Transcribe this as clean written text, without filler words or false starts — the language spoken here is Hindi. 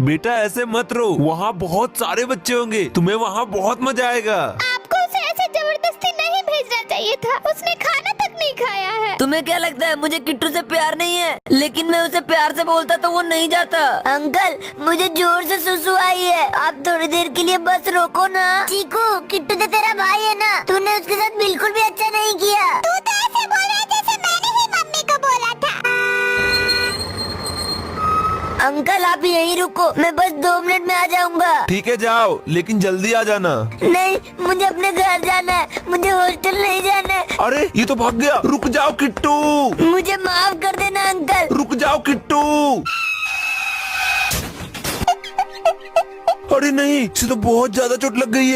बेटा ऐसे मत रो, वहाँ बहुत सारे बच्चे होंगे, तुम्हें वहाँ बहुत मजा आएगा। आपको उसे ऐसे जबरदस्ती नहीं भेजना चाहिए था, उसने खाना तक नहीं खाया है। तुम्हें क्या लगता है मुझे किट्टू से प्यार नहीं है? लेकिन मैं उसे प्यार से बोलता तो वो नहीं जाता। अंकल मुझे जोर से सुसु आई है, आप थोड़ी देर के लिए बस रोको ना। चीकू किट्टू तो तेरा भाई है ना, तूने उसके साथ बिल्कुल भी अच्छा नहीं किया। तू तो ऐसे बोल रहा है जैसे मैंने ही मम्मी को बोला था। अंकल आप यहीं रुको, मैं बस 2 मिनट में आ जाऊंगा। ठीक है जाओ, लेकिन जल्दी आ जाना। नहीं मुझे अपने घर जाना है, मुझे हॉस्टल नहीं जाना है। अरे ये तो भाग गया, रुक जाओ किट्टू, मुझे माफ कर देना अंकल। रुक जाओ किट्टू। अरे नहीं, इसे तो बहुत ज्यादा चोट लग गई है।